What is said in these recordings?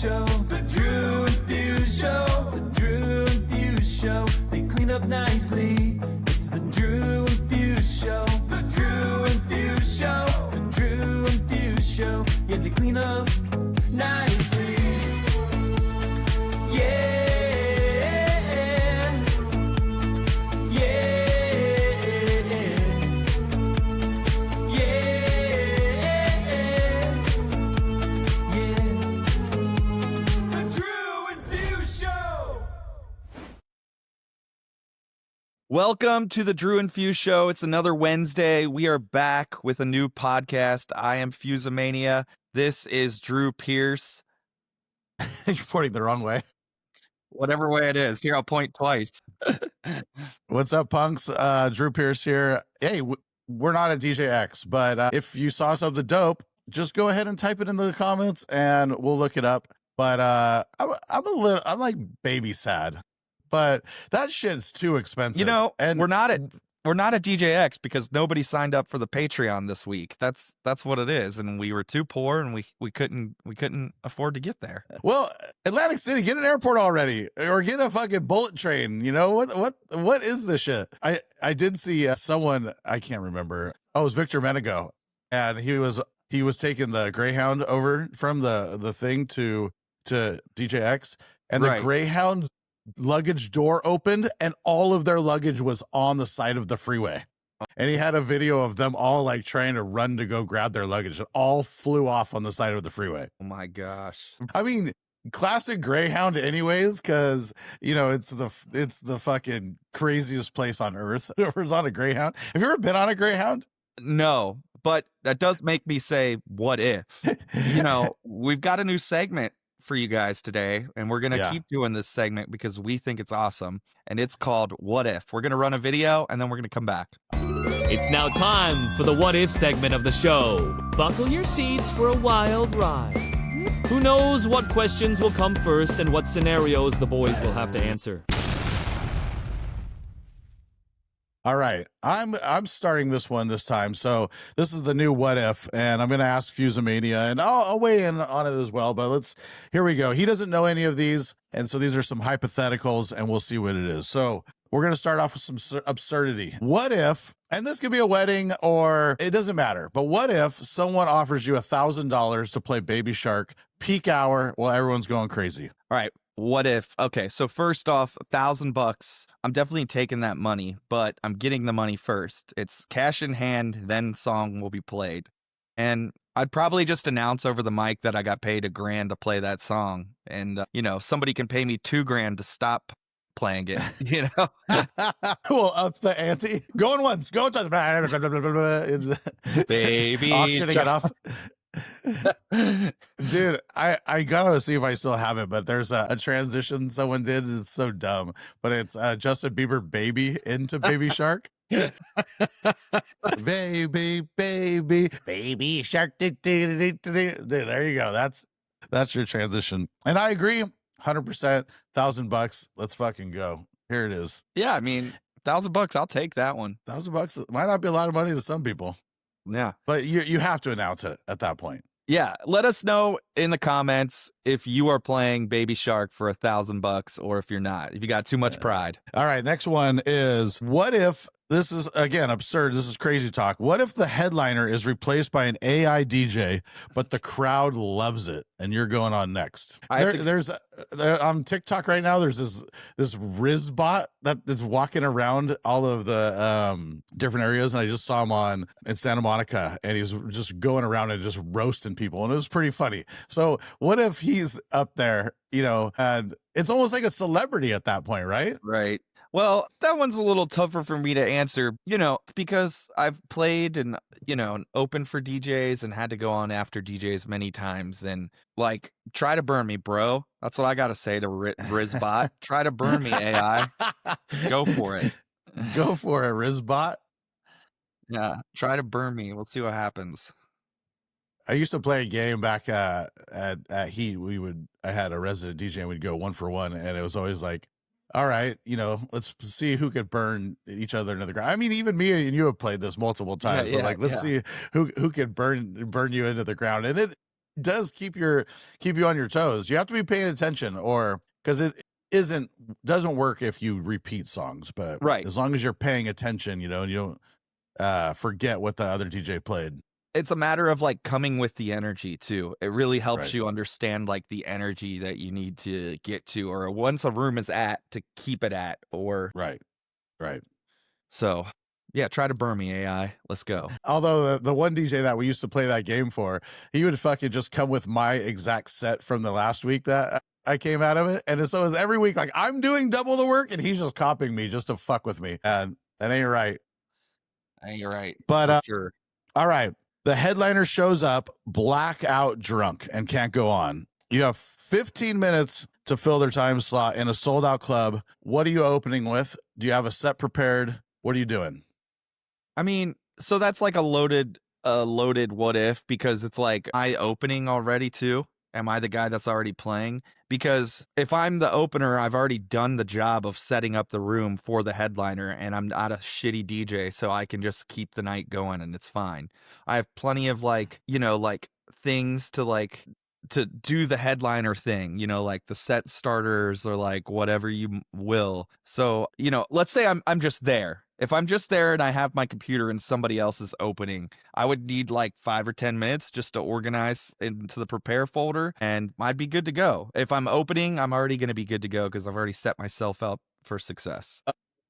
Show. The Drew and Fuse Show. The Drew and Fuse Show. They clean up nicely. It's the Drew and Fuse Show. The Drew and Fuse Show. The Drew and Fuse Show. Yeah, they clean up nicely. Yeah. Welcome to the Drew and Fuse Show. It's another Wednesday. We are back with a new podcast. I am 𝐬𝐮𝐬𝐫𝐞. This is Drew Pierce. You're pointing the wrong way. Whatever way it is. Here, I'll point twice. What's up, punks? Drew Pierce here. Hey, we're not at DJX, but if you saw something dope, just go ahead and type it in the comments and we'll look it up. But I'm like baby sad. But that shit's too expensive. You know, and we're not at DJX because nobody signed up for the Patreon this week. That's what it is, and we were too poor, and we couldn't afford to get there. Well, Atlantic City, get an airport already, or get a fucking bullet train. You know what is this shit? I did see someone, I can't remember. Oh, it was Victor Menego, and he was taking the Greyhound over from the thing to DJX, and the Greyhound luggage door opened and all of their luggage was on the side of the freeway, and he had a video of them all like trying to run to go grab their luggage. It all flew off on the side of the freeway. Oh my gosh. I mean, classic Greyhound anyways, because you know it's the fucking craziest place on earth. Whoever's on a Greyhound. Have you ever been on a Greyhound? No, but that does make me say, what if? You know, we've got a new segment for you guys today, and we're gonna keep doing this segment because we think it's awesome, and it's called What If. We're gonna run a video and then we're gonna come back. It's now time for the What If segment of the show. Buckle your seats for a wild ride. Who knows what questions will come first and what scenarios the boys will have to answer. All right, I'm starting this one this time. So this is the new What If, and I'm going to ask 𝐬𝐮𝐬𝐫𝐞, and I'll weigh in on it as well. But here we go. He doesn't know any of these, and so these are some hypotheticals, and we'll see what it is. So we're going to start off with some absurdity. What if, and this could be a wedding or it doesn't matter, but what if someone offers you $1,000 to play Baby Shark peak hour while everyone's going crazy? All right. What if? Okay, so first off, $1,000. I'm definitely taking that money, but I'm getting the money first. It's cash in hand, then song will be played. And I'd probably just announce over the mic that I got paid $1,000 to play that song. And, you know, somebody can pay me $2,000 to stop playing it, you know? We'll up the ante. Going once, going twice. Baby. Auctioning it off. Dude, I gotta see if I still have it, but there's a transition someone did. It's so dumb, but it's Justin Bieber baby into Baby Shark. baby shark. Dude, there you go. That's your transition, and I agree 100%. $1,000, let's fucking go. Here it is. Yeah, I mean, $1,000, I'll take that one. $1,000 might not be a lot of money to some people. Yeah. But you have to announce it at that point. Yeah. Let us know in the comments if you are playing Baby Shark for $1,000 or if you're not, if you got too much pride. All right. Next one is, what if, this is again absurd, this is crazy talk. What if the headliner is replaced by an AI DJ, but the crowd loves it and you're going on next? There's on TikTok right now, there's this 𝐟𝐨𝐫𝐵𝐿 that is walking around all of the different areas, and I just saw him in Santa Monica, and he's just going around and just roasting people, and it was pretty funny. So what if he's up there, you know, and it's almost like a celebrity at that point, right? Right. Well, that one's a little tougher for me to answer, you know, because I've played and, you know, opened for DJs and had to go on after DJs many times. And like, try to burn me, bro. That's what I got to say to 𝐟𝐨𝐫𝐵𝐿. Try to burn me, AI. Go for it. Go for it, 𝐟𝐨𝐵𝐿. Yeah, try to burn me. We'll see what happens. I used to play a game back at Heat. I had a resident DJ and we'd go 1 for 1, and it was always like, all right, you know, let's see who could burn each other into the ground. I mean, even me and you have played this multiple times, but like, let's see who could burn you into the ground. And does keep you on your toes. You have to be paying attention, or because it doesn't work if you repeat songs, but Right. as long as you're paying attention, you know, and you don't forget what the other DJ played. It's a matter of like coming with the energy too. It really helps Right. you understand like the energy that you need to get to, or once a room is at, to keep it at, or Right. so. Yeah, try to burn me, AI. Let's go. Although the one DJ that we used to play that game for, he would fucking just come with my exact set from the last week that I came out of it. And so it was every week, like, I'm doing double the work and he's just copying me just to fuck with me. And that ain't right. You're right. But, for sure. All right. The headliner shows up blackout drunk and can't go on. You have 15 minutes to fill their time slot in a sold out club. What are you opening with? Do you have a set prepared? What are you doing? I mean, so that's like a loaded what if, because it's like, am I opening already too? Am I the guy that's already playing? Because if I'm the opener, I've already done the job of setting up the room for the headliner, and I'm not a shitty DJ, so I can just keep the night going and it's fine. I have plenty of like, you know, like things to do the headliner thing, you know, like the set starters or like whatever you will. So, you know, let's say I'm just there. If I'm just there and I have my computer and somebody else is opening, I would need like 5 or 10 minutes just to organize into the prepare folder, and I'd be good to go. If I'm opening, I'm already going to be good to go because I've already set myself up for success.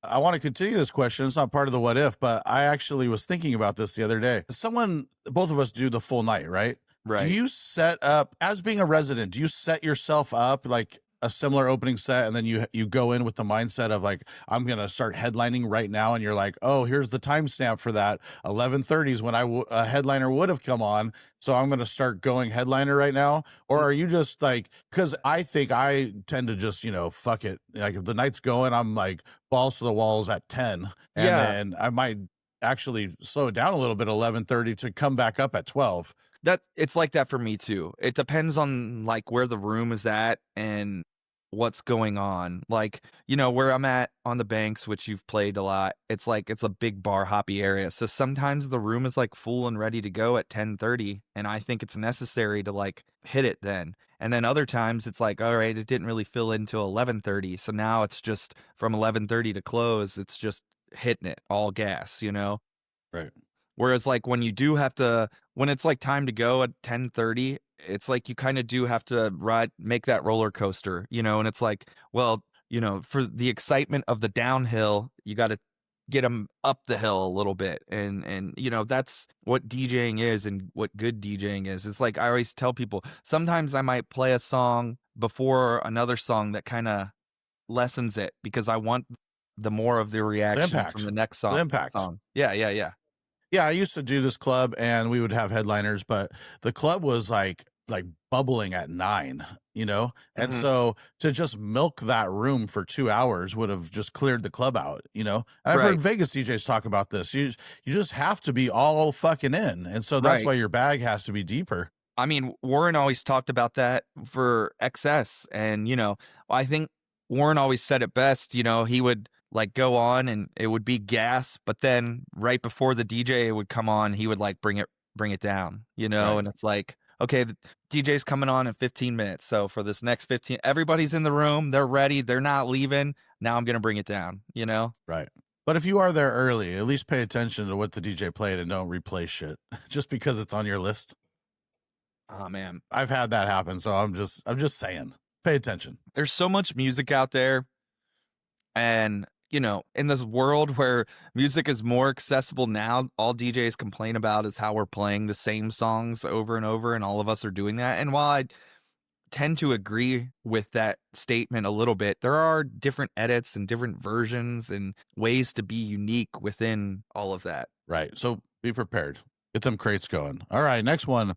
I want to continue this question. It's not part of the what if, but I actually was thinking about this the other day. Both of us do the full night, right? Right. Do you set up, as being a resident, do you set yourself up like a similar opening set, and then you go in with the mindset of like, I'm going to start headlining right now, and you're like, oh, here's the timestamp for that. 11:30 is when a headliner would have come on, so I'm going to start going headliner right now? Or are you just like, because I think I tend to just, you know, fuck it. Like if the night's going, I'm like balls to the walls at 10, and then I might actually slow it down a little bit 11:30 to come back up at 12. That it's like that for me too. It depends on like where the room is at and what's going on. Like, you know, where I'm at on the Banks, which you've played a lot, it's like it's a big bar hoppy area. So sometimes the room is like full and ready to go at 10:30, and I think it's necessary to like hit it then. And then other times it's like, all right, it didn't really fill in till 11:30. So now it's just from 11:30 to close, it's just hitting it all gas, you know? Right. Whereas like when it's like time to go at 10:30, it's like you kind of do have to make that roller coaster, you know? And it's like, well, you know, for the excitement of the downhill, you got to get them up the hill a little bit. And, you know, that's what DJing is and what good DJing is. It's like, I always tell people, sometimes I might play a song before another song that kind of lessens it because I want the more of the reaction from the next song. The impact. Yeah. Yeah, I used to do this club and we would have headliners, but the club was like bubbling at 9, you know? And so to just milk that room for 2 hours would have just cleared the club out, you know? And I've heard Vegas DJs talk about this. You just have to be all fucking in. And so that's why your bag has to be deeper. I mean, Warren always talked about that for XS. And, you know, I think Warren always said it best, you know, he would like go on and it would be gas, but then right before the DJ would come on, he would like bring it down, you know? And it's like, okay, the DJ's coming on in 15 minutes. So for this next 15, everybody's in the room, they're ready, they're not leaving. Now I'm going to bring it down, you know? Right. But if you are there early, at least pay attention to what the DJ played and don't replay shit just because it's on your list. Oh man, I've had that happen. So I'm just saying, pay attention. There's so much music out there, and you know, in this world where music is more accessible now, all DJs complain about is how we're playing the same songs over and over, and all of us are doing that. And while I tend to agree with that statement a little bit, there are different edits and different versions and ways to be unique within all of that. Right. So be prepared. Get them crates going. All right. Next one.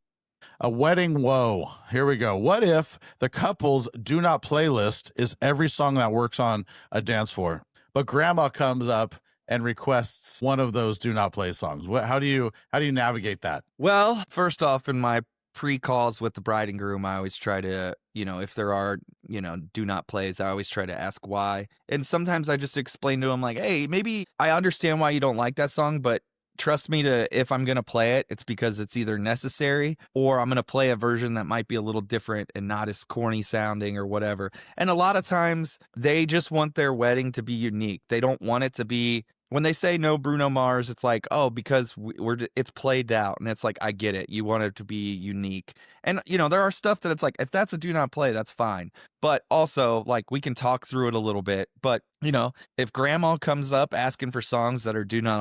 A wedding woe. Here we go. What if the couple's do not playlist is every song that works on a dance floor, but grandma comes up and requests one of those do not play songs? How do you navigate that? Well, first off, in my pre-calls with the bride and groom, I always try to, you know, if there are, you know, do not plays, I always try to ask why. And sometimes I just explain to them like, hey, maybe I understand why you don't like that song, but trust me if I'm going to play it, it's because it's either necessary or I'm going to play a version that might be a little different and not as corny sounding or whatever. And a lot of times they just want their wedding to be unique. They don't want it to be, when they say no Bruno Mars, it's like, oh, because it's played out. And it's like, I get it. You want it to be unique. And, there are stuff that it's like, if that's a do not play, that's fine. But also, like, we can talk through it a little bit. But, if grandma comes up asking for songs that are do not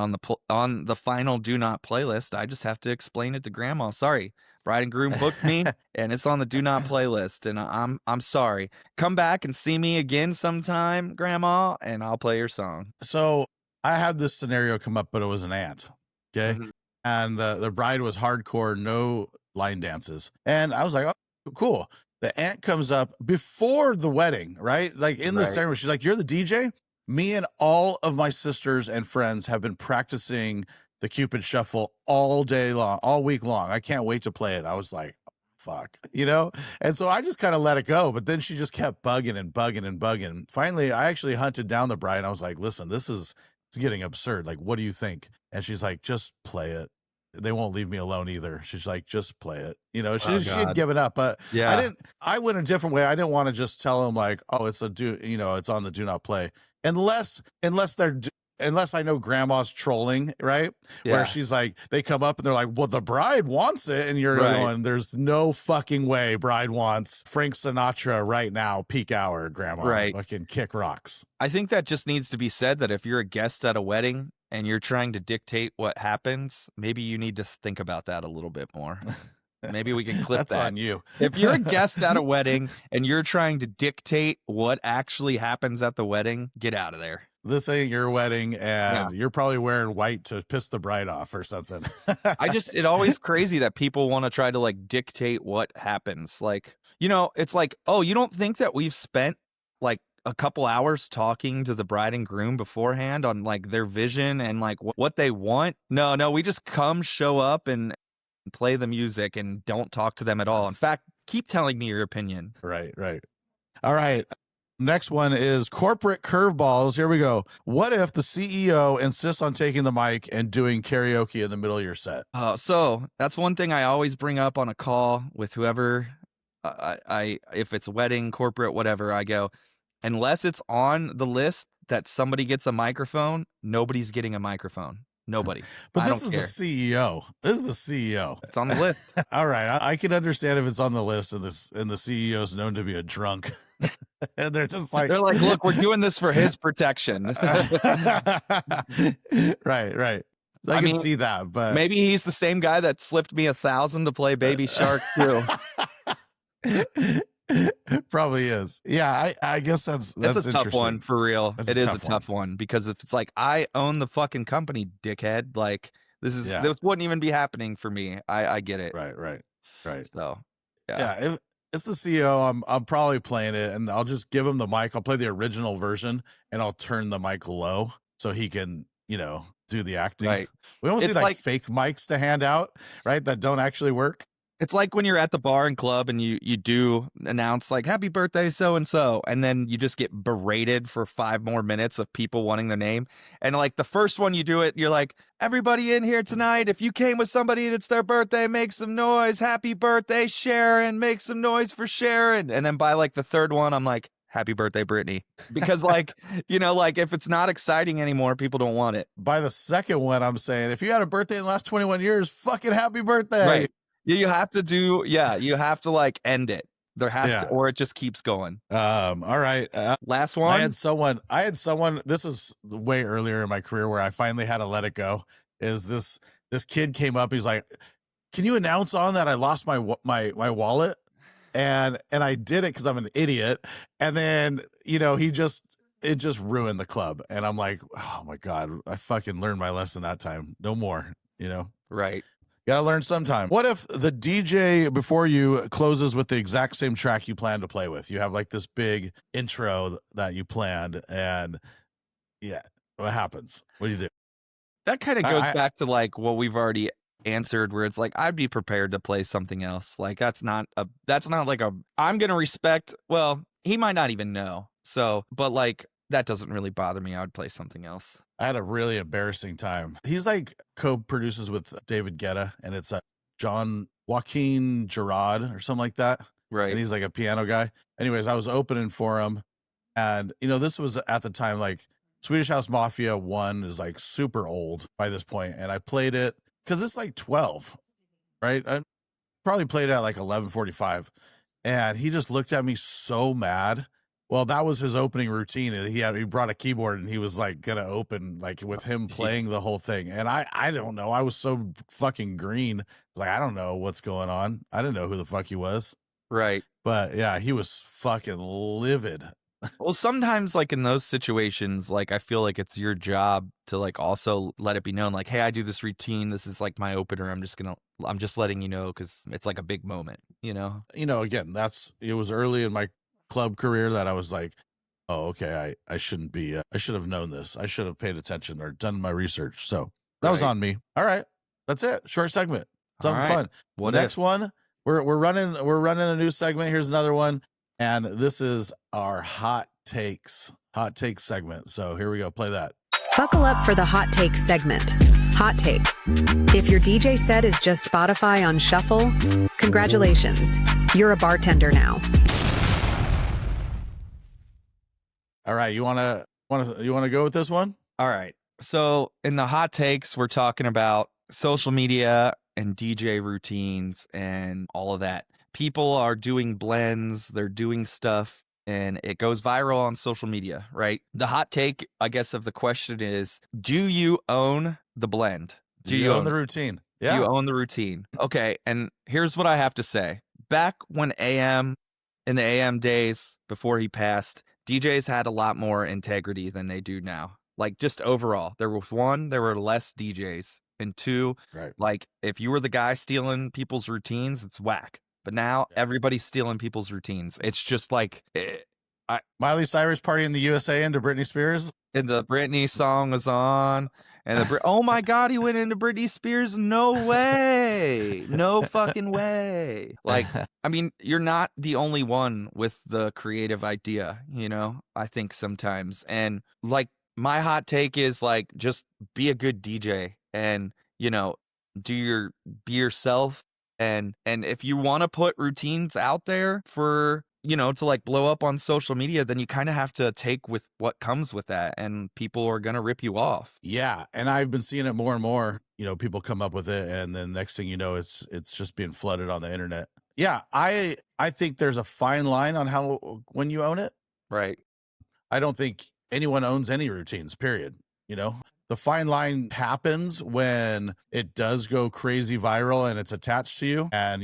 on the final do not playlist, I just have to explain it to grandma. Sorry, bride and groom booked me and it's on the do not playlist. And I'm sorry. Come back and see me again sometime, grandma, and I'll play your song. So I had this scenario come up, but it was an aunt. Okay. Mhm. And the bride was hardcore, no line dances. And I was like, oh, cool. The aunt comes up before the wedding, right? Like in the Right. ceremony, she's like, you're the DJ? Me and all of my sisters and friends have been practicing the Cupid Shuffle all day long, all week long. I can't wait to play it. I was like, fuck, And so I just kind of let it go. But then she just kept bugging and bugging and bugging. Finally, I actually hunted down the bride. And I was like, listen, it's getting absurd. Like, what do you think? And she's like, just play it. They won't leave me alone either. She's like, just play it. She had given up, but Yeah. I went a different way. I didn't want to just tell them like, oh, it's it's on the do not play. Unless I know grandma's trolling, right? Yeah. Where she's like, they come up and they're like, well, the bride wants it. And you're Right. going, there's no fucking way bride wants Frank Sinatra right now, peak hour, grandma. Right. Fucking kick rocks. I think that just needs to be said that if you're a guest at a wedding and you're trying to dictate what happens, maybe you need to think about that a little bit more. Maybe we can clip That's that. on you. If you're a guest at a wedding and you're trying to dictate what actually happens at the wedding, get out of there. This ain't your wedding, and you're probably wearing white to piss the bride off or something. It always crazy that people want to try to like dictate what happens. Like, it's like, oh, you don't think that we've spent like a couple hours talking to the bride and groom beforehand on like their vision and like what they want? No, we just show up and play the music and don't talk to them at all. In fact, keep telling me your opinion. Right. All right. Next one is corporate curveballs. Here we go. What if the CEO insists on taking the mic and doing karaoke in the middle of your set? So that's one thing I always bring up on a call with whoever if it's a wedding, corporate, whatever, I go, unless it's on the list that somebody gets a microphone, nobody's getting a microphone. Nobody. But I this don't is care. the CEO. This is the CEO. It's on the list. All right. I can understand if it's on the list and the CEO is known to be a drunk. And they're just like, look, we're doing this for his protection. Right. I can see that, but maybe he's the same guy that slipped me $1,000 to play Baby Shark too. Probably is. Yeah, I guess that's It's a tough interesting. one for real. That's It a is tough a tough one because if it's like I own the fucking company, dickhead, like this wouldn't even be happening for me. I get it. Right. So Yeah, if it's the CEO, I'm probably playing it, and I'll just give him the mic. I'll play the original version, and I'll turn the mic low so he can, do the acting. Right. We almost It's need like- fake mics to hand out, right? That don't actually work. it's like when you're at the bar and club and you do announce like happy birthday so and so, and then you just get berated for 5 more minutes of people wanting their name. And like the first one you do it, you're like, everybody in here tonight, if you came with somebody and it's their birthday, make some noise. Happy birthday, Sharon. Make some noise for Sharon. And then by like the third one, I'm like, happy birthday, Brittany. Because like, like if it's not exciting anymore, people don't want it. By the second one, I'm saying, if you had a birthday in the last 21 years, fucking happy birthday. Right. You have to you have to like end it. There has Yeah. to, or it just keeps going. All right. Last I one. had someone, this was way earlier in my career where I finally had to let it go. Is this kid came up, he's like, can you announce on that I lost my wallet? And I did it because I'm an idiot. And then, it just ruined the club. And I'm like, oh my God, I fucking learned my lesson that time. No more, Right. Gotta learn sometime. What if the DJ before you closes with the exact same track you plan to play with? You have like this big intro that you planned, and what happens? What do you do? That kind of goes back to like what we've already answered, where it's like I'd be prepared to play something else. Like that's not like I'm gonna respect. Well, he might not even know. So, but like that doesn't really bother me. I would play something else. I had a really embarrassing time. He's like co-produces with David Guetta, and it's 𝐿 Girard or something like that. Right. And he's like a piano guy. Anyways, I was opening for him, and this was at the time like Swedish House Mafia 1 is like super old by this point, and I played it because it's like 12, right? I probably played it at like 11:45, and he just looked at me so mad. Well, that was his opening routine, and he brought a keyboard, and he was like gonna open like with him playing the whole thing. And I don't know, I was so fucking green, like I don't know what's going on. I didn't know who the fuck he was. Right. But yeah, he was fucking livid. Well, sometimes like in those situations, like I feel like it's your job to like also let it be known, like, hey, I do this routine. This is like my opener. I'm just letting you know because it's like a big moment, Again, it was early in my club career that I was like, oh, okay, I shouldn't be, I should have known this. I should have paid attention or done my research. So that was on me. All right. That's it. Short segment. Something fun. What Next one, we're running a new segment. Here's another one. And this is our hot takes segment. So here we go. Play that. Buckle up for the hot take segment. Hot take. If your DJ set is just Spotify on shuffle, congratulations. You're a bartender now. All right, you want to go with this one? All right. So in the hot takes, we're talking about social media and DJ routines and all of that. People are doing blends, they're doing stuff, and it goes viral on social media, right? The hot take, I guess, of the question is, do you own the blend? Do you own the routine? Yeah. Do you own the routine? Okay, and here's what I have to say. Back when in the AM days, before he passed, DJs had a lot more integrity than they do now. Like just overall, there were less DJs, and two, right. Like if you were the guy stealing people's routines, it's whack. But now everybody's stealing people's routines. It's just like Miley Cyrus party in the USA into Britney Spears. And the Britney song was on, and oh my God, he went into Britney Spears. No way, no fucking way. Like, I mean, you're not the only one with the creative idea, I think sometimes. And like, my hot take is like, just be a good DJ and, be yourself. And if you want to put routines out there for, to like blow up on social media, then you kind of have to take with what comes with that, and people are going to rip you off. Yeah. And I've been seeing it more and more, people come up with it, and then next thing you know, it's just being flooded on the internet. Yeah. I think there's a fine line on when you own it. Right. I don't think anyone owns any routines, period. The fine line happens when it does go crazy viral and it's attached to you, and,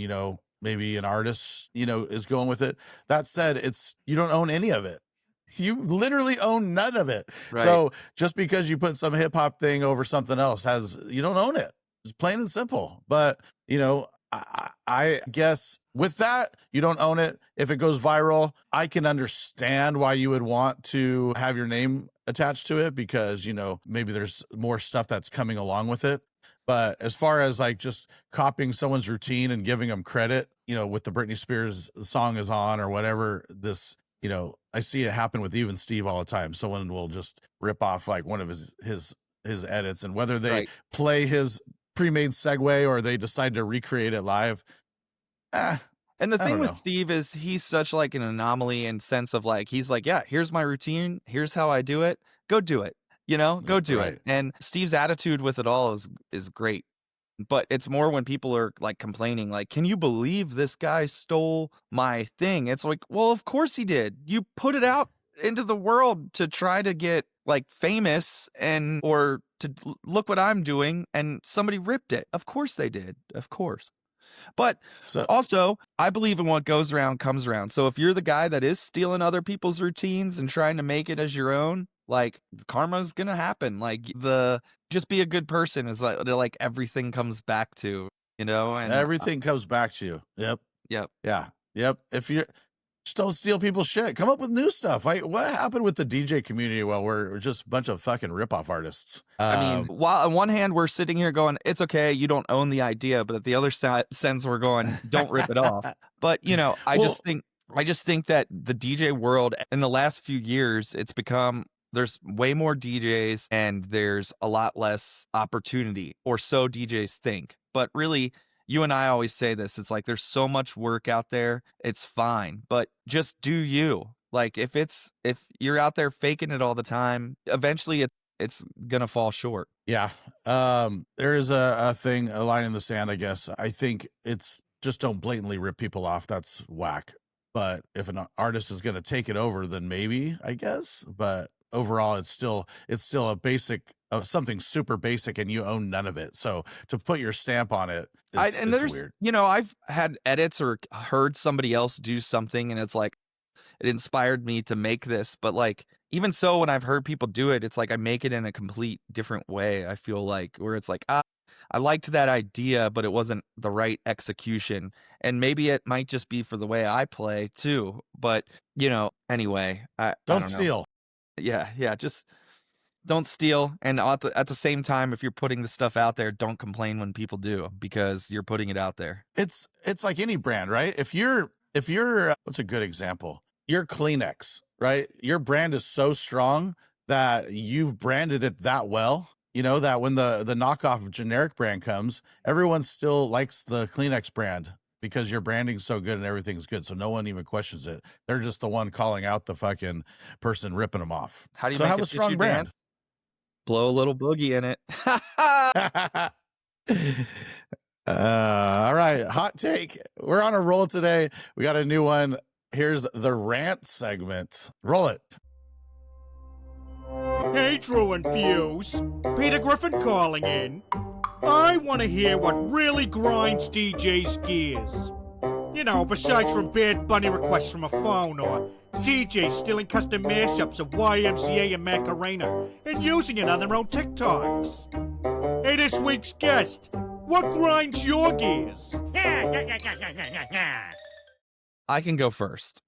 maybe an artist, is going with it. That said, you don't own any of it. You literally own none of it. Right. So just because you put some hip hop thing over something else you don't own it. It's plain and simple. But, I guess with that, you don't own it. If it goes viral, I can understand why you would want to have your name attached to it, because, maybe there's more stuff that's coming along with it. But as far as like just copying someone's routine and giving them credit, with the Britney Spears song is on or whatever, I see it happen with even Steve all the time. Someone will just rip off like one of his edits, and whether they play his pre-made segue or they decide to recreate it live. And the thing with Steve is he's such like an anomaly in sense of like, he's like, yeah, here's my routine. Here's how I do it. Go do it. Go do it. And Steve's attitude with it all is great. But it's more when people are like complaining, like, can you believe this guy stole my thing? It's like, well, of course he did. You put it out into the world to try to get like famous or to look what I'm doing, and somebody ripped it. Of course they did. Of course. But also, I believe in what goes around comes around. So if you're the guy that is stealing other people's routines and trying to make it as your own, like karma's gonna happen. Like just be a good person is like everything comes back to, and everything comes back to you. Yep. Yeah. Yep. If you just don't steal people's shit, come up with new stuff. What happened with the DJ community? Well, we're just a bunch of fucking ripoff artists. I mean, while on one hand we're sitting here going, it's okay, you don't own the idea, but at the other sense we're going, don't rip it off. But I just think that the DJ world in the last few years, it's become there's way more DJs and there's a lot less opportunity, or so DJs think. But really, you and I always say this. It's like there's so much work out there. It's fine, but just do you. Like if you're out there faking it all the time, eventually it's gonna fall short. Yeah. There is a thing, a line in the sand, I guess. I think it's just don't blatantly rip people off. That's whack. But if an artist is going to take it over, then maybe, I guess. But overall, it's still a basic, something super basic, and you own none of it. So to put your stamp on it, it's weird. You know, I've had edits or heard somebody else do something, and it's like it inspired me to make this. But like even so, when I've heard people do it, it's like I make it in a complete different way. I feel like where it's like I liked that idea, but it wasn't the right execution. And maybe it might just be for the way I play too. But, you know, anyway, I don't know. steal. Yeah, just don't steal. And at the same time, if you're putting the stuff out there, don't complain when people do, because you're putting it out there. It's like any brand, right? If you're what's a good example? You're Kleenex, right? Your brand is so strong that you've branded it that well. You know, that when the knockoff generic brand comes, everyone still likes the Kleenex brand because your branding's so good and everything's good. So no one even questions it. They're just the one calling out the fucking person ripping them off. How do you so make have a a strong tissue brand? dance? Blow a little boogie in it. All right. Hot take. We're on a roll today. We got a new one. Here's the rant segment. Roll it. Hey, Drew and Fuse. Peter Griffin calling in. I want to hear what really grinds DJ's gears. You know, besides from Bad Bunny requests from a phone or DJs stealing custom mashups of YMCA and Macarena and using it on their own TikToks. Hey, this week's guest, what grinds your gears? I can go first.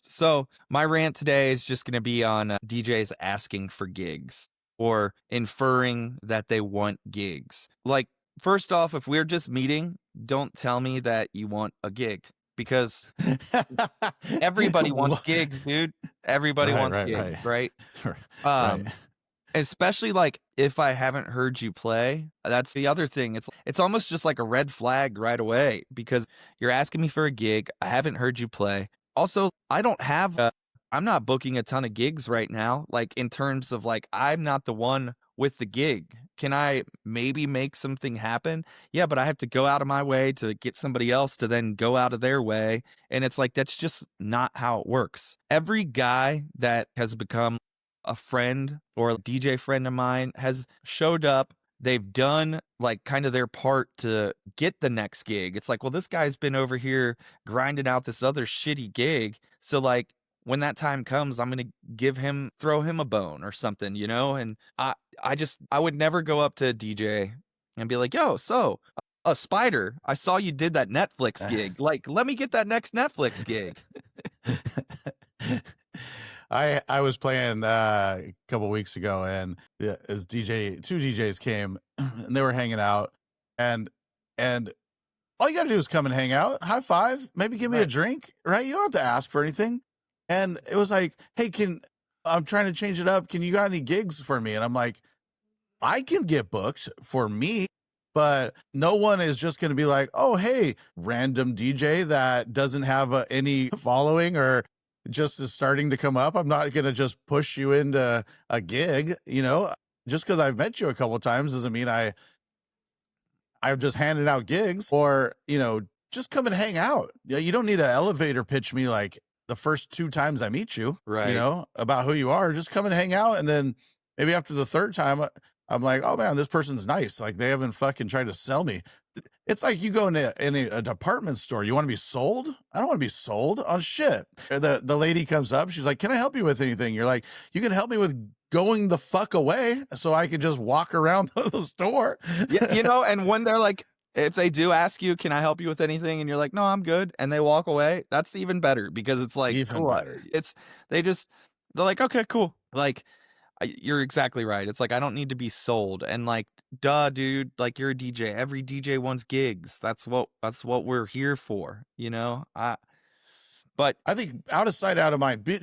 So my rant today is just going to be on DJs asking for gigs or inferring that they want gigs. Like, first off, if we're just meeting, don't tell me that you want a gig, because everybody wants gigs, dude. Everybody wants gigs, right? Right. Especially like if I haven't heard you play, that's the other thing. It's almost just like a red flag right away, because you're asking me for a gig. I haven't heard you play. Also, I'm not booking a ton of gigs right now. Like in terms of like, I'm not the one with the gig. Can I maybe make something happen? Yeah, but I have to go out of my way to get somebody else to then go out of their way. And it's like, that's just not how it works. Every guy that has become a friend or a DJ friend of mine has showed up. They've done like kind of their part to get the next gig. It's like, well, this guy's been over here grinding out this other shitty gig. So like when that time comes, I'm going to throw him a bone or something, you know? And I would never go up to a DJ and be like, yo, so Spider, I saw you did that Netflix gig. Like, let me get that next Netflix gig. I was playing a couple weeks ago, and as two DJs came and they were hanging out, and all you got to do is come and hang out, high five, maybe give me a drink, right? You don't have to ask for anything. And it was like, hey, I'm trying to change it up. Can you got any gigs for me? And I'm like, I can get booked for me, but no one is just going to be like, oh, hey, random DJ that doesn't have any following or just is starting to come up. I'm not going to just push you into a gig, you know, just because I've met you a couple of times doesn't mean I'm just handing out gigs, or, you know, just come and hang out. Yeah. You don't need to elevator pitch me like the first 2 times I meet you, right? You know, about who you are. Just come and hang out. And then maybe after the 3rd time, I'm like, oh man, this person's nice. Like they haven't fucking tried to sell me. It's like you go into a department store. You want to be sold? I don't want to be sold on shit. The lady comes up. She's like, can I help you with anything? You're like, you can help me with going the fuck away so I can just walk around the store. Yeah, you know, and when they're like, if they do ask you, can I help you with anything? And you're like, no, I'm good. And they walk away. That's even better, because it's like, even better. They're like, okay, cool. Like, you're exactly right. It's like, I don't need to be sold. And like, duh, dude, like you're a DJ. Every DJ wants gigs. That's what we're here for, you know? But I think out of sight, out of mind. Be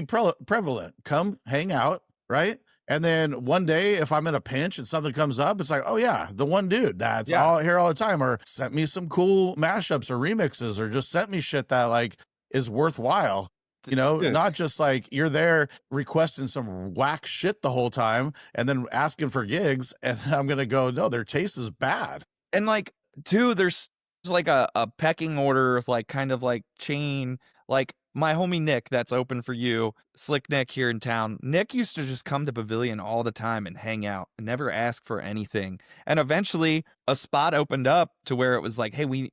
prevalent. Come hang out. right? And then one day, if I'm in a pinch and something comes up, it's like, oh yeah, the one dude that's all here all the time, or sent me some cool mashups or remixes, or just sent me shit that like is worthwhile. You know, Dude. not just like you're there requesting some whack shit the whole time and then asking for gigs, and I'm gonna go, no, their taste is bad. And like, too, there's like a pecking order of like kind of like chain. Like my homie Nick, that's open for you, Slick Nick here in town. Nick used to just come to Pavilion all the time and hang out and never ask for anything. And eventually a spot opened up to where it was like, hey, we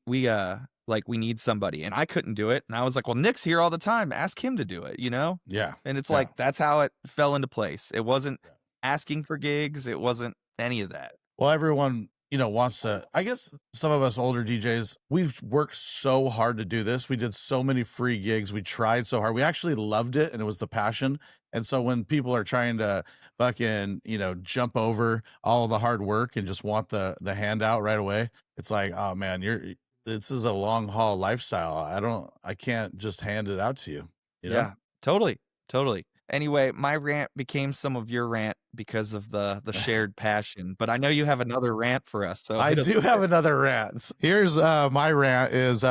need somebody, and I couldn't do it. And I was like, well, Nick's here all the time. Ask him to do it, you know? Yeah. And it's like, that's how it fell into place. It wasn't asking for gigs. It wasn't any of that. Well, everyone, you know, wants to, I guess some of us older DJs, we've worked so hard to do this. We did so many free gigs. We tried so hard. We actually loved it, and it was the passion. And so when people are trying to fucking, you know, jump over all the hard work and just want the handout right away, it's like, oh man, this is a long haul lifestyle. I can't just hand it out to you. You know? Yeah, totally. Anyway, my rant became some of your rant because of the shared passion. But I know you have another rant for us. So I do have another rant. Here's my rant is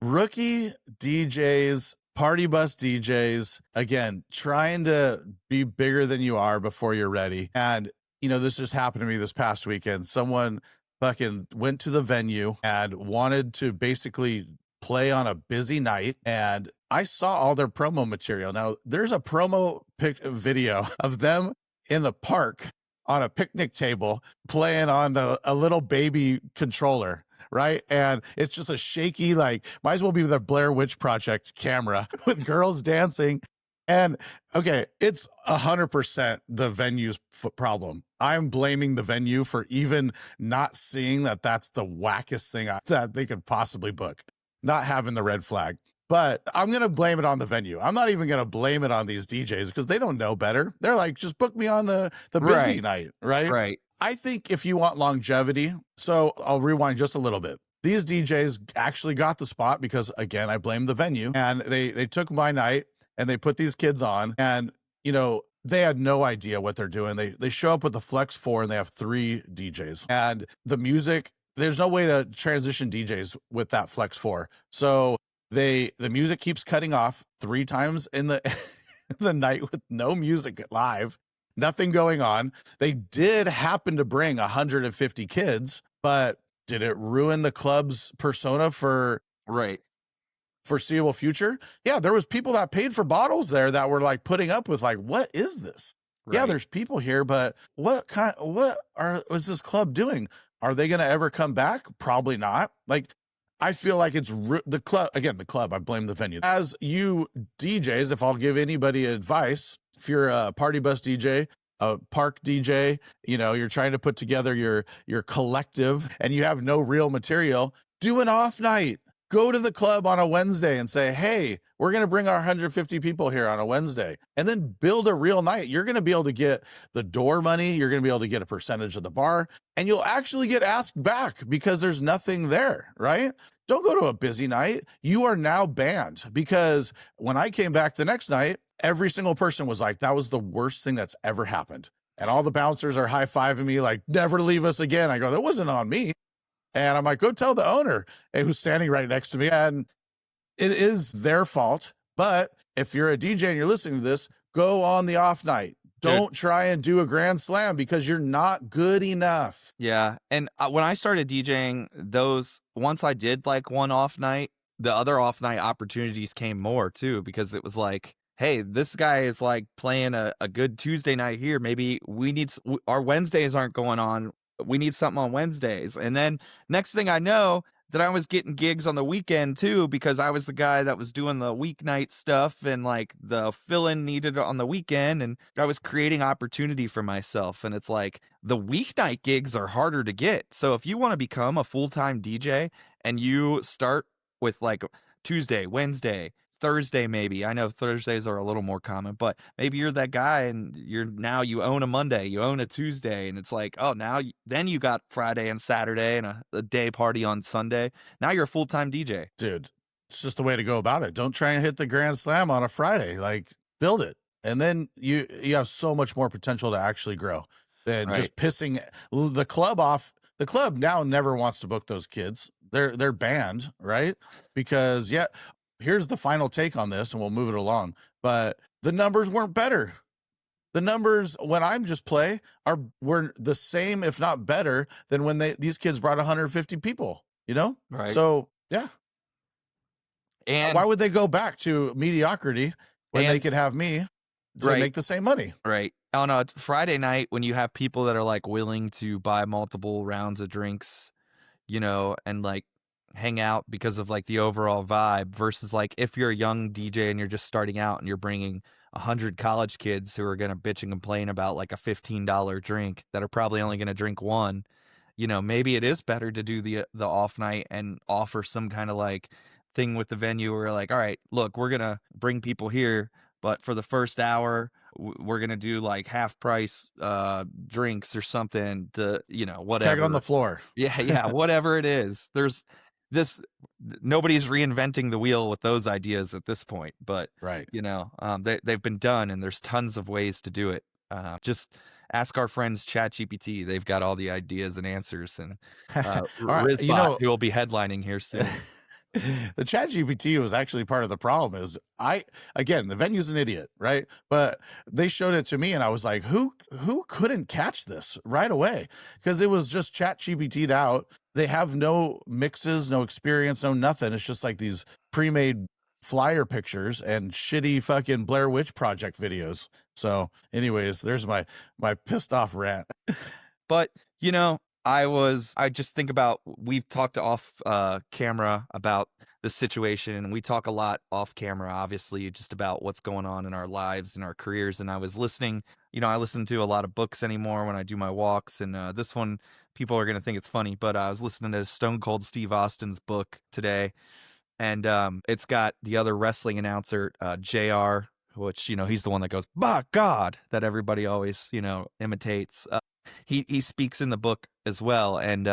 rookie DJs, party bus DJs, again, trying to be bigger than you are before you're ready. And, you know, this just happened to me this past weekend. Someone fucking went to the venue and wanted to basically play on a busy night, and I saw all their promo material. Now there's a promo video of them in the park on a picnic table playing on a little baby controller, right? And it's just a shaky, like, might as well be the Blair Witch Project camera with girls dancing. And okay, it's 100% the venue's problem. I'm blaming the venue for even not seeing that that's the wackest thing that they could possibly book, not having the red flag. But I'm going to blame it on the venue. I'm not even going to blame it on these DJs because they don't know better. They're like, just book me on the busy night, right? Right. I think if you want longevity, so I'll rewind just a little bit. These DJs actually got the spot because, again, I blame the venue. And they took my night and they put these kids on. And, you know, they had no idea what they're doing. They show up with the Flex 4 and they have 3 DJs. And the music, there's no way to transition DJs with that Flex 4. So the music keeps cutting off 3 times in the the night with no music live, nothing going on. They did happen to bring 150 kids, but did it ruin the club's persona for foreseeable future? Yeah, there was people that paid for bottles there that were like putting up with like, what is this? Right. Yeah, there's people here, but what is this club doing? Are they going to ever come back? Probably not. Like, I feel like it's the club. Again, the club, I blame the venue. As you DJs, if I'll give anybody advice, if you're a party bus DJ, a park DJ, you know, you're trying to put together your collective and you have no real material, do an off night. Go to the club on a Wednesday and say, hey, we're going to bring our 150 people here on a Wednesday, and then build a real night. You're going to be able to get the door money. You're going to be able to get a percentage of the bar, and you'll actually get asked back because there's nothing there, right? Don't go to a busy night. You are now banned, because when I came back the next night, every single person was like, that was the worst thing that's ever happened. And all the bouncers are high-fiving me like, never leave us again. I go, that wasn't on me. And I'm like, go tell the owner, who's standing right next to me. And it is their fault. But if you're a DJ and you're listening to this, go on the off night. Don't try and do a grand slam because you're not good enough. Yeah. And when I started DJing, once I did like one off night, the other off night opportunities came more too, because it was like, hey, this guy is like playing a good Tuesday night here. Maybe our Wednesdays aren't going on. We need something on Wednesdays. And then next thing I know, that I was getting gigs on the weekend too, because I was the guy that was doing the weeknight stuff and like the fill-in needed on the weekend. And I was creating opportunity for myself. And it's like the weeknight gigs are harder to get. So if you want to become a full-time DJ and you start with like Tuesday, Wednesday, Thursday, maybe. I know Thursdays are a little more common, but maybe you're that guy and you own a Monday, you own a Tuesday, and it's like, oh, then you got Friday and Saturday and a day party on Sunday. Now you're a full-time DJ. Dude, it's just the way to go about it. Don't try and hit the grand slam on a Friday. Like, build it. and then you have so much more potential to actually grow than just pissing the club off. The club now never wants to book those kids. They're banned, right? Because here's the final take on this, and we'll move it along. But the numbers weren't better. The numbers when I'm just play were the same, if not better, than when these kids brought 150 people. You know, Right. So yeah. And why would they go back to mediocrity when they could have me to make the same money? Right. On a Friday night when you have people that are like willing to buy multiple rounds of drinks, you know, and like hang out because of like the overall vibe versus like if you're a young DJ and you're just starting out and you're bringing 100 college kids who are going to bitch and complain about like a $15 drink that are probably only going to drink one, you know, maybe it is better to do the off night and offer some kind of like thing with the venue where like, all right, look, we're going to bring people here, but for the first hour, we're going to do like half price drinks or something to, you know, whatever. Keg on the floor. Yeah, whatever it is. There's this, nobody's reinventing the wheel with those ideas at this point, but you know, they've been done and there's tons of ways to do it. Just ask our friends ChatGPT. They've got all the ideas and answers, and right, you know, who will be headlining here soon. The ChatGPT was actually part of the problem. Is again, the venue's an idiot, right? But they showed it to me, and I was like, who couldn't catch this right away? Because it was just ChatGPT'd out. They have no mixes, no experience, no nothing. It's just like these pre-made flyer pictures and shitty fucking Blair Witch Project videos. So anyways, there's my pissed off rant. But you know, I just think about, we've talked off camera about the situation, and we talk a lot off camera, obviously, just about what's going on in our lives and our careers. And I was listening, you know, I listen to a lot of books anymore when I do my walks, and this one, people are going to think it's funny, but I was listening to Stone Cold Steve Austin's book today, and it's got the other wrestling announcer, JR, which, you know, he's the one that goes, "By God," that everybody always, you know, imitates. He speaks in the book as well, and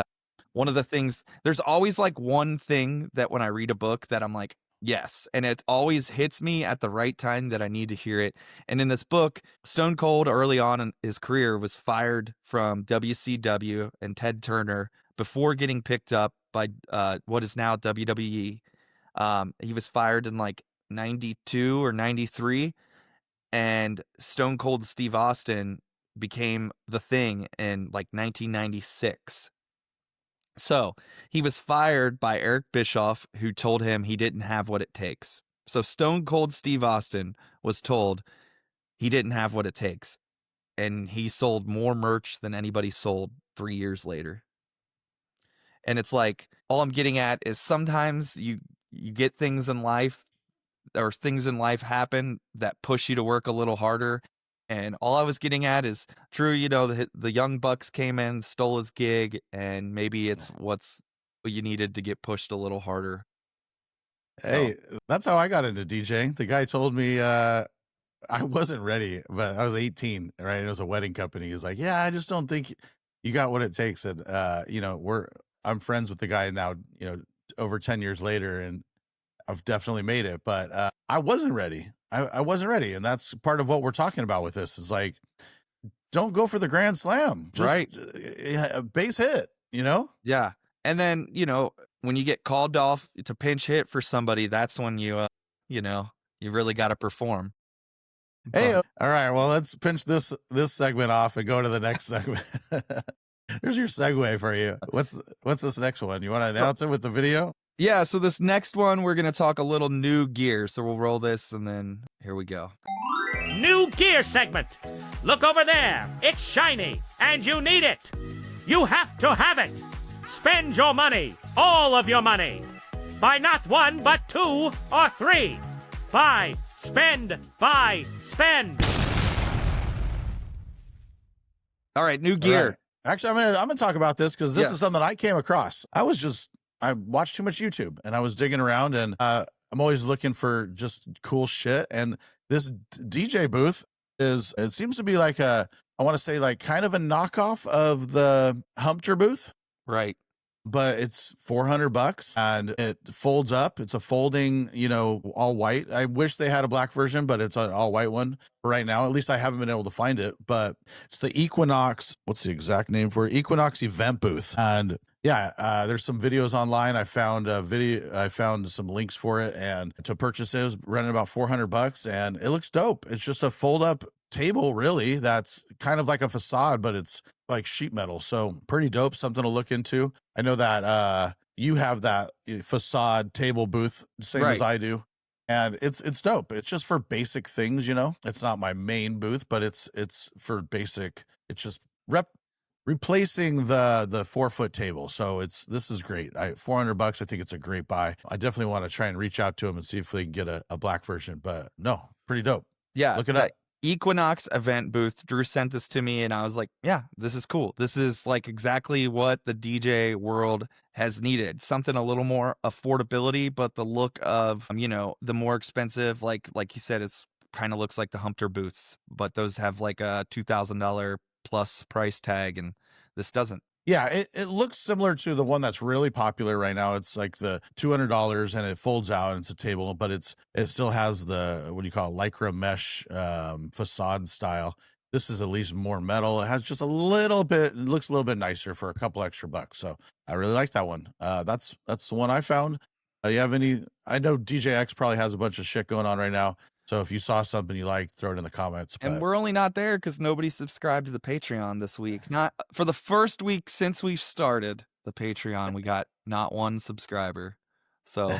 one of the things, there's always like one thing that when I read a book that I'm like, yes, and it always hits me at the right time that I need to hear it. And in this book, Stone Cold early on in his career was fired from WCW and Ted Turner before getting picked up by what is now WWE. He was fired in like 92 or 93, and Stone Cold Steve Austin became the thing in like 1996. So he was fired by Eric Bischoff, who told him he didn't have what it takes. So Stone Cold Steve Austin was told he didn't have what it takes, and he sold more merch than anybody sold 3 years later. And it's like, all I'm getting at is sometimes you get things in life, or things in life happen that push you to work a little harder. And all I was getting at is, true, you know, the Young Bucks came in, stole his gig, and maybe it's what you needed to get pushed a little harder. Hey, that's how I got into DJing. The guy told me I wasn't ready, but I was 18, right? It was a wedding company. He's like, "Yeah, I just don't think you got what it takes." And you know, I'm friends with the guy now, you know, over 10 years later, and I've definitely made it, but I wasn't ready. I wasn't ready. And that's part of what we're talking about with this, is like, don't go for the grand slam. Just, right. Base hit, you know? Yeah. And then, you know, when you get called off to pinch hit for somebody, that's when you, you know, you really got to perform. Hey, all right. Well, let's pinch this segment off and go to the next segment. There's your segue for you. What's this next one? You want to announce it with the video? Yeah, so this next one, we're going to talk a little new gear. So we'll roll this, and then here we go. New gear segment. Look over there. It's shiny, and you need it. You have to have it. Spend your money, all of your money. Buy not one, but two or three. Buy, spend, buy, spend. All right, new gear. Right. Actually, I'm gonna talk about this because this is something I came across. I watched too much YouTube, and I was digging around, and I'm always looking for just cool shit. And this DJ booth it seems to be like I want to say like kind of a knockoff of the Humpter booth. Right. but it's $400 and it folds up. It's a folding, all white. I wish they had a black version, but it's an all white one right now. At least I haven't been able to find it, but it's the Equinox. What's the exact name for it? Equinox event booth. And yeah, there's some videos online. I found I found some links for it, and to purchase it was running about $400, and it looks dope. It's just a fold up table, really. That's kind of like a facade, but it's like sheet metal. So pretty dope. Something to look into. I know that you have that facade table booth, same as I do. And it's dope. It's just for basic things, It's not my main booth, but it's for basic. It's just replacing the 4-foot table. So this is great. $400. I think it's a great buy. I definitely want to try and reach out to them and see if we can get a black version. But no, pretty dope. Yeah, look it up. Equinox event booth. Drew sent this to me, and I was like, yeah, this is cool. This is like exactly what the DJ world has needed. Something a little more affordability, but the look of, the more expensive, like you said, it's kind of looks like the Humpter booths, but those have like a $2,000 plus price tag, and this doesn't. Yeah, it looks similar to the one that's really popular right now. It's like the $200 and it folds out and it's a table, but it still has the, what do you call it, lycra mesh facade style. This is at least more metal. It has just a little bit, it looks a little bit nicer for a couple extra bucks. So I really like that one. That's the one I found. You have any? I know DJX probably has a bunch of shit going on right now. So if you saw something you liked, throw it in the comments. And we're only not there because nobody subscribed to the Patreon this week. Not for the first week since we've started the Patreon, we got not one subscriber. So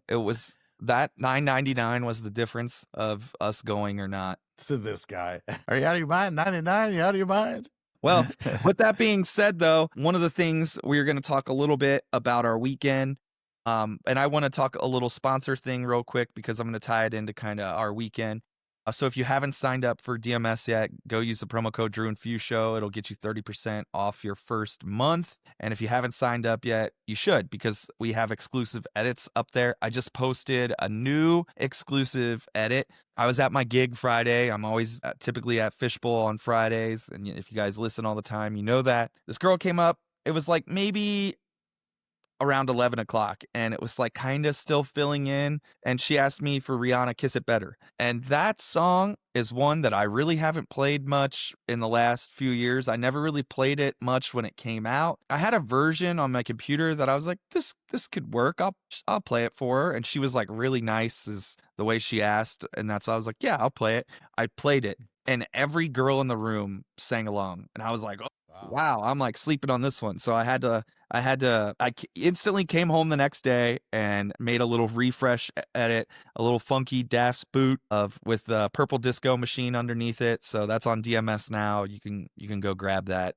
it was that $9.99 was the difference of us going or not. To this guy, are you out of your mind? 99, you out of your mind? Well, with that being said, though, one of the things we're going to talk a little bit about our weekend. And I want to talk a little sponsor thing real quick because I'm going to tie it into kind of our weekend. So if you haven't signed up for DMS yet, go use the promo code Drew and Few Show. It'll get you 30% off your first month. And if you haven't signed up yet, you should, because we have exclusive edits up there. I just posted a new exclusive edit. I was at my gig Friday. I'm always typically at Fishbowl on Fridays. And if you guys listen all the time, you know that. This girl came up. It was like maybe around 11 o'clock, and it was like kind of still filling in, and she asked me for Rihanna Kiss It Better. And that song is one that I really haven't played much in the last few years. I never really played it much when it came out. I had a version on my computer that I was like, this could work. I'll play it for her. And she was like really nice is the way she asked, and that's why I was like, yeah, I'll play it. I played it, and every girl in the room sang along, and I was like, oh, wow, I'm like sleeping on this one. So I instantly came home the next day and made a little refresh edit, a little funky DAFS boot with the purple disco machine underneath it. So that's on DMS now. You can go grab that.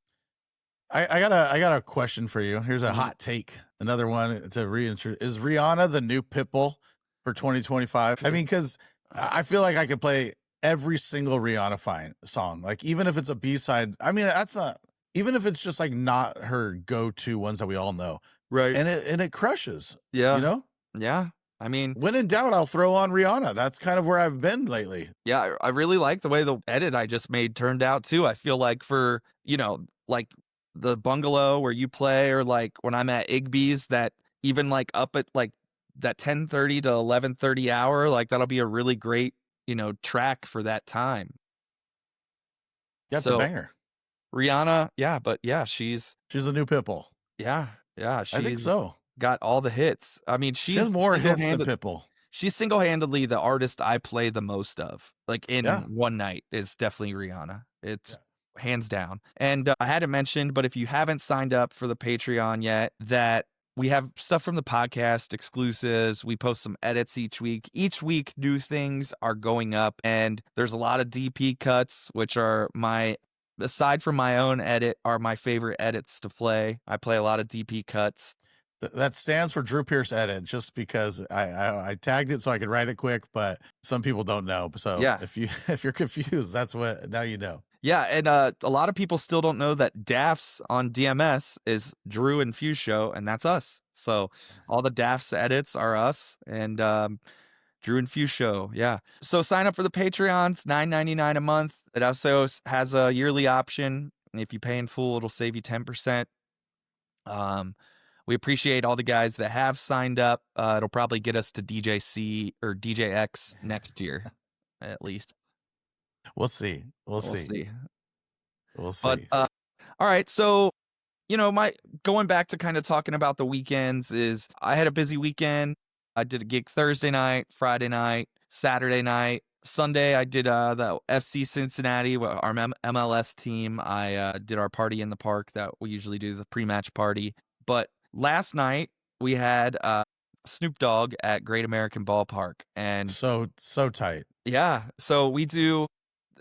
I got a question for you. Here's a hot take. Another one to reintroduce. Is Rihanna the new Pitbull for 2025? I mean, because I feel like I could play every single Rihanna song. Like, even if it's a B-side, I mean, that's not, even if it's just like not her go-to ones that we all know. Right. And it crushes. Yeah. Yeah. I mean, when in doubt, I'll throw on Rihanna. That's kind of where I've been lately. Yeah. I really like the way the edit I just made turned out too. I feel like for, like the bungalow where you play, or like when I'm at Igby's, that even like up at like that 10:30 to 11:30 hour, like that'll be a really great, track for that time. That's a banger. Rihanna, she's the new Pitbull. Yeah, I think so. Got all the hits. I mean, she has more hits than Pitbull. She's single-handedly the artist I play the most of. Like in one night is definitely Rihanna. It's hands down. And I hadn't mentioned, but if you haven't signed up for the Patreon yet, that we have stuff from the podcast, exclusives. We post some edits each week. Each week, new things are going up, and there's a lot of DP cuts, which are aside from my own edit, are my favorite edits to play. I play a lot of DP cuts. That stands for Drew Pierce Edit, just because I tagged it so I could write it quick, but some people don't know. So if you're confused, that's what, now you know. Yeah, and a lot of people still don't know that DAFS on DMS is Drew and Few Show, and that's us. So all the DAFS edits are us, and Drew and Few Show, yeah. So sign up for the Patreon. It's $9.99 a month. It also has a yearly option. If you pay in full, it'll save you 10%. we appreciate all the guys that have signed up. It'll probably get us to DJC or DJX next year, at least. We'll see. We'll see. We'll But see. all right, so my going back to kind of talking about the weekends is I had a busy weekend. I did a gig Thursday night, Friday night, Saturday night. Sunday, I did the FC Cincinnati, our MLS team. I did our party in the park that we usually do, the pre-match party. But last night, we had Snoop Dogg at Great American Ballpark. And so tight. yeah, so we do...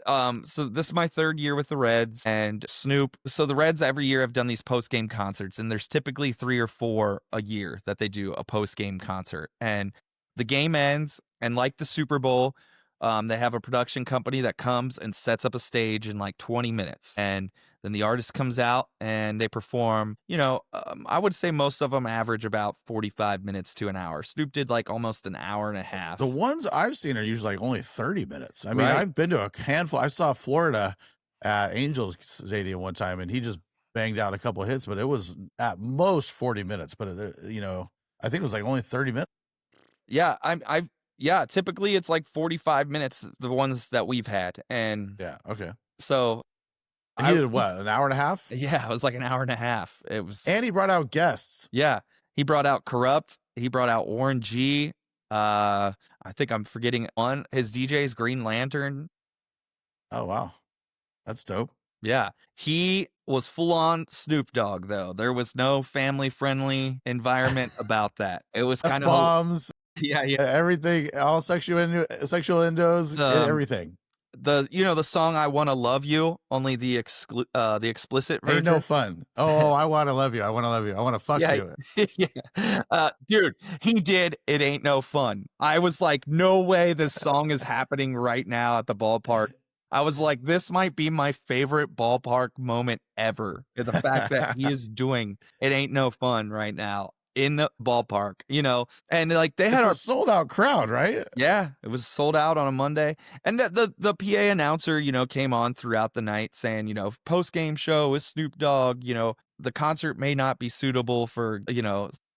so this is my 3rd year with the Reds and Snoop. So the Reds every year have done these post-game concerts, and there's typically 3 or 4 a year that they do a post-game concert. And the game ends, and like the Super Bowl, they have a production company that comes and sets up a stage in like 20 minutes. And then the artist comes out and they perform, I would say most of them average about 45 minutes to an hour. Snoop did like almost an hour and a half. The ones I've seen are usually like only 30 minutes. I mean, Right. I've been to a handful. I saw Florida at Angels Stadium one time, and he just banged out a couple of hits, but it was at most 40 minutes. But, I think it was like only 30 minutes. Yeah, yeah, typically it's like 45 minutes, the ones that we've had. And Yeah, okay. so And he did what, an hour and a half? yeah, it was like an hour and a half. It was, And he brought out guests. yeah, he brought out Corrupt, he brought out Warren G. I think I'm forgetting one, his DJ's Green Lantern. Oh, wow. That's dope. Yeah, he was full on Snoop Dogg though. There was no family friendly environment about that. It was kind of F-bombs, yeah. everything, all sexual endos, everything. The song "I Want to Love You," only the explicit version. Ain't no fun. Oh, I want to love you. I want to love you. I want to fuck you. Yeah. Dude, he did "It Ain't No Fun." I was like, no way this song is happening right now at the ballpark. I was like, this might be my favorite ballpark moment ever. The fact that he is doing "It Ain't No Fun" right now in the ballpark, and like they had a sold out crowd, right? Yeah, it was sold out on a Monday. And the PA announcer, came on throughout the night saying, post-game show with Snoop Dogg, the concert may not be suitable for,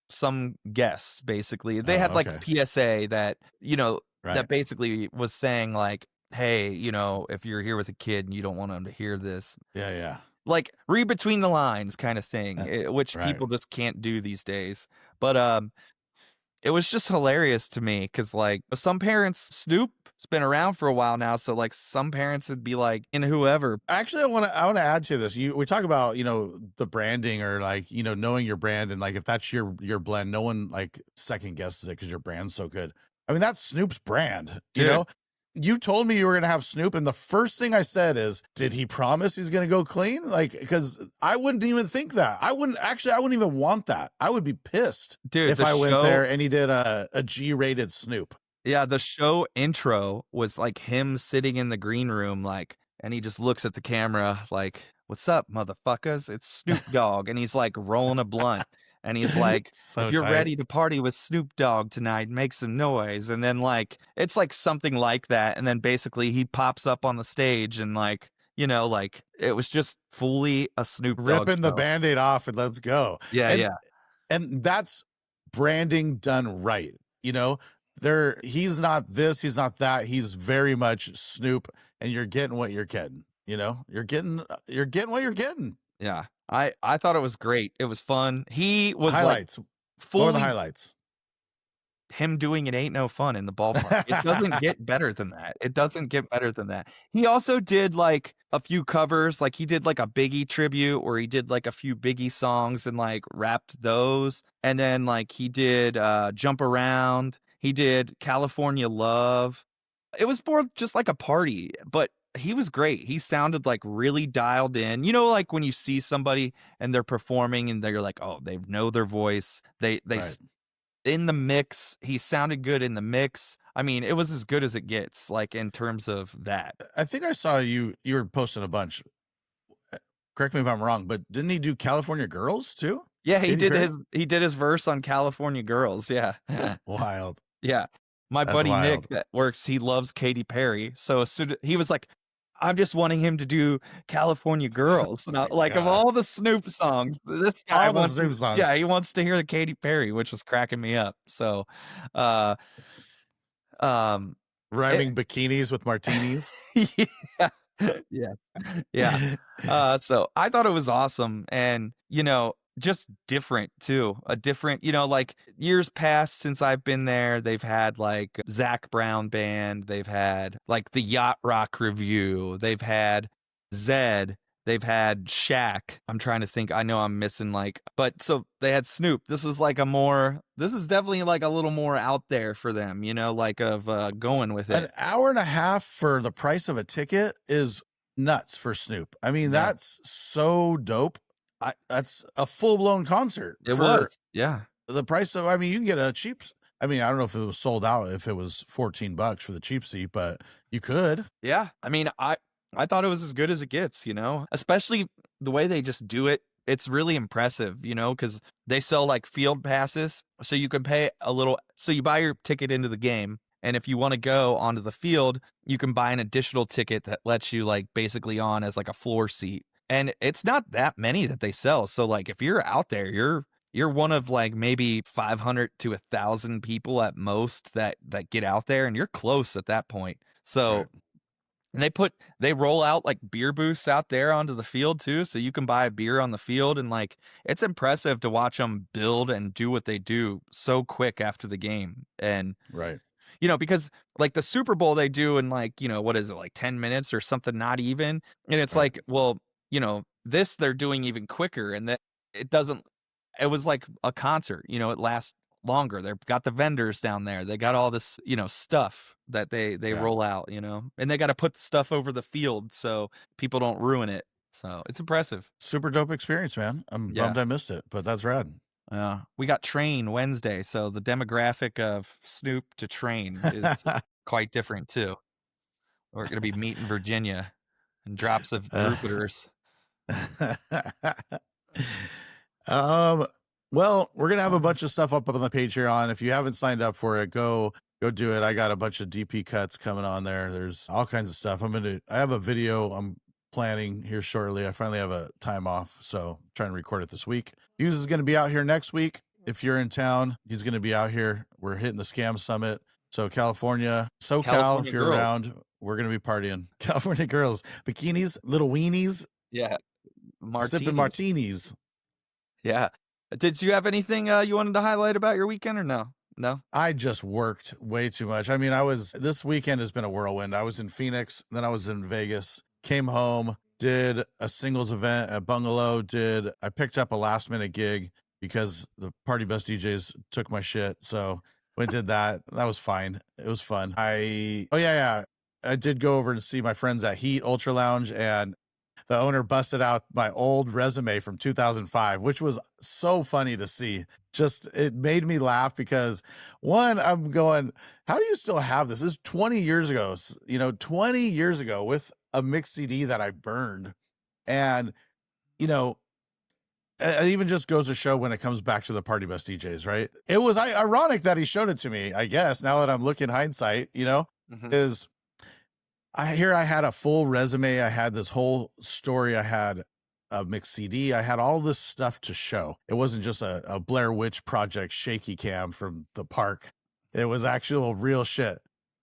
some guests, basically. They had like a PSA that, that basically was saying like, hey, if you're here with a kid and you don't want them to hear this. Yeah. Like read between the lines kind of thing, which Right. people just can't do these days. But it was just hilarious to me because like some parents, Snoop's been around for a while now, so like some parents would be like, whoever. Actually, I want to add to this. We talk about the branding or like knowing your brand, and like if that's your blend, no one like second guesses it because your brand's so good. I mean, that's Snoop's brand. You told me you were going to have Snoop, and the first thing I said is, did he promise he's going to go clean? Like, because I wouldn't even think that. I wouldn't even want that. I would be pissed if I went there and he did a G-rated Snoop. Yeah, the show intro was like him sitting in the green room, like, and he just looks at the camera like, what's up, motherfuckers? It's Snoop Dogg. And he's like rolling a blunt. And he's like, if you're ready to party with Snoop Dogg tonight, make some noise. And then like, it's like something like that. And then basically he pops up on the stage and like, like it was just fully a Snoop Dogg ripping the show. Band-Aid off and let's go. Yeah. And that's branding done right. He's not this, he's not that. He's very much Snoop, and you're getting what you're getting. You're getting what you're getting. Yeah. I thought it was great. It was fun. He was highlights. like What were the highlights? Him doing "It Ain't No Fun" in the ballpark. It doesn't get better than that. It doesn't get better than that. He also did like a few covers. Like he did like a Biggie tribute where he did like a few Biggie songs and like rapped those. And then like he did Jump Around. He did California Love. It was more just like a party, but he was great. He sounded like really dialed in. Like when you see somebody and they're performing and they're like, oh, they know their voice. They Right. In the mix, he sounded good in the mix. I mean, it was as good as it gets, like in terms of that. I think I saw you were posting a bunch. Correct me if I'm wrong, but didn't he do California Girls too? Yeah, he Katy Perry? he did his verse on California Girls. Yeah. Wild. Yeah. My That's buddy wild. Nick that works, he loves Katy Perry. So as soon he was like, I'm just wanting him to do California Girls. And like, of God. all the Snoop songs, this guy All the wants Snoop songs. Yeah, he wants to hear the Katy Perry, which was cracking me up. So, uh, Rhyming bikinis with martinis. yeah, yeah. So I thought it was awesome, and just different too. A different, like years past since I've been there, they've had like Zach Brown Band, they've had like the Yacht Rock Review, they've had Zed, they've had Shaq. I'm trying to think. I know I'm missing but so they had Snoop. This is definitely like a little more out there for them, of going with it. An hour and a half for the price of a ticket is nuts for Snoop. I mean, Yeah. that's so dope. That's a full-blown concert. It was, yeah. The price of, I mean, you can get a cheap, I mean, I don't know if it was sold out, if it was $14 for the cheap seat, but you could. Yeah. I mean, I thought it was as good as it gets, especially the way they just do it. It's really impressive, because they sell like field passes. So you can pay a little. So you buy your ticket into the game. And if you want to go onto the field, you can buy an additional ticket that lets you like basically on as like a floor seat. And it's not that many that they sell. So like if you're out there, you're one of like maybe 500 to 1,000 people at most that get out there, and you're close at that point. So Right. And they roll out like beer booths out there onto the field too, so you can buy a beer on the field, and like it's impressive to watch them build and do what they do so quick after the game. And Right. because like the Super Bowl they do in like, what is it, like 10 minutes or something, not even. And it's Right. like, well, this they're doing even quicker, and that it was like a concert, it lasts longer. They've got the vendors down there. They got all this, stuff that they Yeah. roll out, and they got to put the stuff over the field so people don't ruin it. So it's impressive. Super dope experience, man. I'm bummed I missed it, but that's rad. We got Train Wednesday, so the demographic of Snoop to Train is quite different too. We're going to be meeting Virginia and drops of Jupiters. Well, we're gonna have a bunch of stuff up on the Patreon. If you haven't signed up for it, go do it. I got a bunch of DP cuts coming on there. There's all kinds of stuff. I have a video I'm planning here shortly. I finally have a time off, so I'm trying to record it this week. Hughes is gonna be out here next week. If you're in town, he's gonna be out here. We're hitting the Scam Summit. So California, SoCal, if you're girls. around, we're gonna be partying. California girls, bikinis, little weenies, Yeah. sipping martinis. Yeah. Did you have anything you wanted to highlight about your weekend or no? No? I just worked way too much. I mean, this weekend has been a whirlwind. I was in Phoenix, then I was in Vegas, came home, did a singles event at Bungalow, I picked up a last minute gig because the Party Best DJs took my shit. So went and did that. That was fine. It was fun. I did go over and see my friends at Heat Ultra Lounge, and the owner busted out my old resume from 2005, which was so funny to see. Just, it made me laugh because, one, I'm going, how do you still have this? This is 20 years ago, 20 years ago with a mix CD that I burned. And, it even just goes to show when it comes back to the Party Best DJs, right? It was ironic that he showed it to me, I guess, now that I'm looking hindsight, is I had a full resume. I had this whole story. I had a mix CD. I had all this stuff to show. It wasn't just a Blair Witch Project shaky cam from the park. It was actual real shit.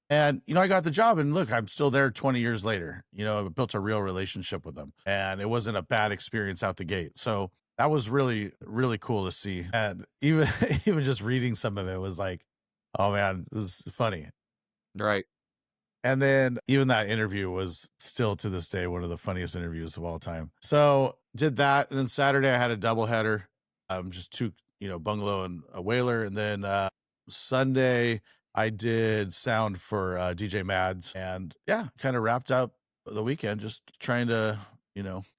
And, I got the job, and look, I'm still there 20 years later. I built a real relationship with them, and it wasn't a bad experience out the gate. So that was really, really cool to see. And even just reading some of it was like, oh man, this is funny. Right. And then even that interview was still to this day one of the funniest interviews of all time. So did that. And then Saturday I had a doubleheader, just two, Bungalow and a Whaler. And then Sunday I did sound for DJ Mads. And yeah, kind of wrapped up the weekend, just trying to,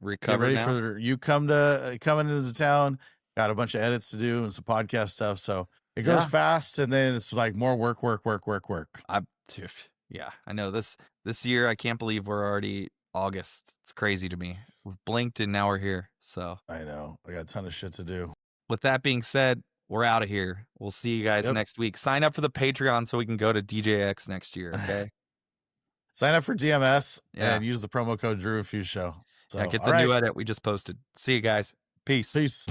Recover get ready now. for you coming into town. Got a bunch of edits to do and some podcast stuff. So it goes fast, and then it's like more work. Yeah, I know this year. I can't believe we're already August. It's crazy to me. We've blinked and now we're here. So I know I got a ton of shit to do. With that being said, we're out of here. We'll see you guys next week. Sign up for the Patreon so we can go to DJX next year. Okay. Sign up for DMS Yeah. and use the promo code Drew and Fuse Show. So, Yeah, get all the right. new edit we just posted. See you guys. Peace. Peace.